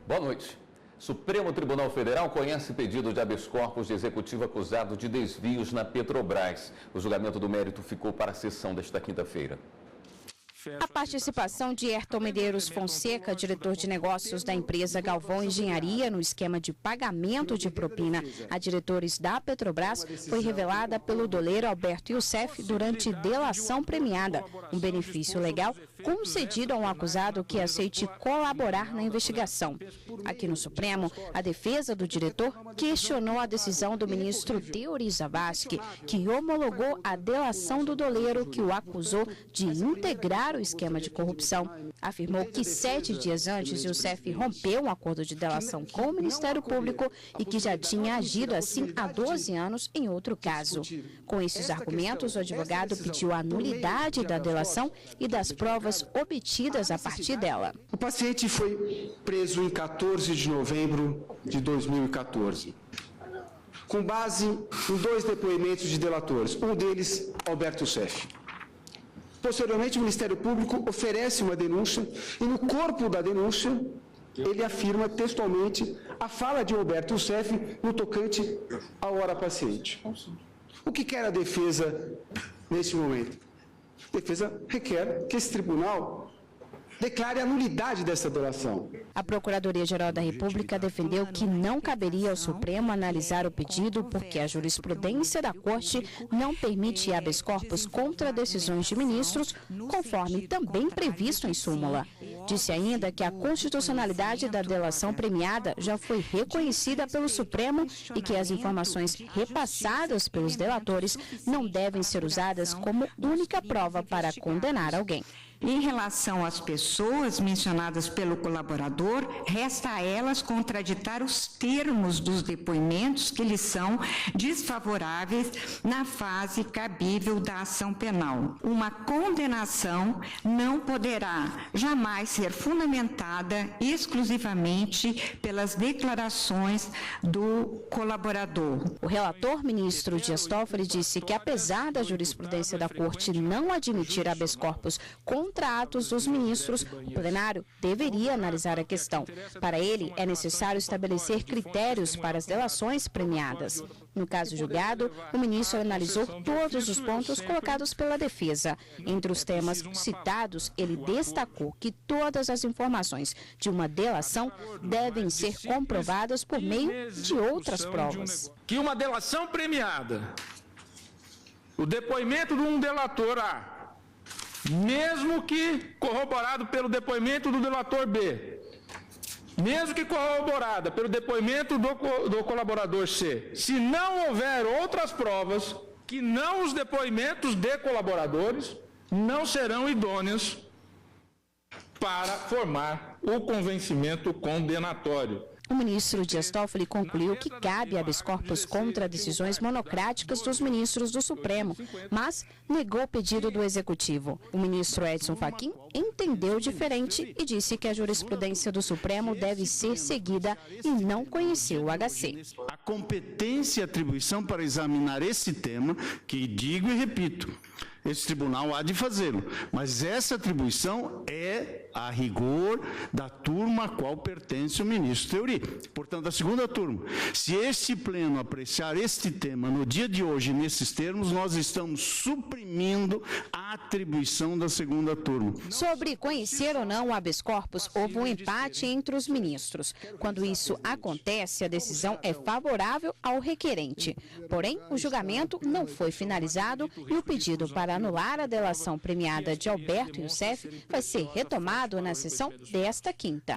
Boa noite. Supremo Tribunal Federal conhece pedido de habeas corpus de executivo acusado de desvios na Petrobras. O julgamento do mérito ficou para a sessão desta quinta-feira. A participação de Ayrton Medeiros Fonseca, diretor de negócios da empresa Galvão Engenharia, no esquema de pagamento de propina a diretores da Petrobras, foi revelada pelo doleiro Alberto Youssef durante delação premiada, um benefício legal concedido a um acusado que aceite colaborar na investigação. Aqui no Supremo, a defesa do diretor questionou a decisão do ministro Teori Zavascki, que homologou a delação do doleiro que o acusou de integrar o esquema de corrupção. Afirmou que 7 dias antes, Youssef rompeu um acordo de delação com o Ministério Público e que já tinha agido assim há 12 anos em outro caso. Com esses argumentos, o advogado pediu a nulidade da delação e das provas obtidas a partir dela. O paciente foi preso em 14 de novembro de 2014, com base em 2 depoimentos de delatores, um deles, Alberto Youssef. Posteriormente, o Ministério Público oferece uma denúncia e, no corpo da denúncia, ele afirma textualmente a fala de Alberto Youssef no tocante à hora paciente. O que quer a defesa nesse momento? A defesa requer que esse tribunal declare a nulidade dessa delação. A Procuradoria-Geral da República defendeu que não caberia ao Supremo analisar o pedido porque a jurisprudência da Corte não permite habeas corpus contra decisões de ministros, conforme também previsto em súmula. Disse ainda que a constitucionalidade da delação premiada já foi reconhecida pelo Supremo e que as informações repassadas pelos delatores não devem ser usadas como única prova para condenar alguém. Em relação às pessoas mencionadas pelo colaborador, resta a elas contraditar os termos dos depoimentos que lhes são desfavoráveis na fase cabível da ação penal. Uma condenação não poderá jamais ser fundamentada exclusivamente pelas declarações do colaborador. O relator, ministro Dias Toffoli, disse que, apesar da jurisprudência da Corte não admitir habeas corpus contra atos dos ministros, o plenário deveria analisar a questão. Para ele, é necessário estabelecer critérios para as delações premiadas. No caso julgado, o ministro analisou todos os pontos colocados pela defesa. Entre os temas citados, ele destacou que todas as informações de uma delação devem ser comprovadas por meio de outras provas. Que uma delação premiada, o depoimento de um delator A, mesmo que corroborado pelo depoimento do delator B, mesmo que corroborada pelo depoimento do colaborador C, se não houver outras provas, que não os depoimentos de colaboradores não serão idôneos para formar o convencimento condenatório. O ministro Dias Toffoli concluiu que cabe habeas corpus contra decisões monocráticas dos ministros do Supremo, mas negou o pedido do Executivo. O ministro Edson Fachin entendeu diferente e disse que a jurisprudência do Supremo deve ser seguida e não conheceu o HC. A competência e atribuição para examinar esse tema, que digo e repito, esse tribunal há de fazê-lo, mas essa atribuição é, a rigor, da turma a qual pertence o ministro Teori. Portanto, a segunda turma. Se este pleno apreciar este tema no dia de hoje, nesses termos, nós estamos suprimindo a atribuição da segunda turma. Sobre conhecer ou não o habeas corpus, houve um empate entre os ministros. Quando isso acontece, a decisão é favorável ao requerente. Porém, o julgamento não foi finalizado e o pedido para anular a delação premiada de Alberto Youssef vai ser retomado na sessão desta quinta.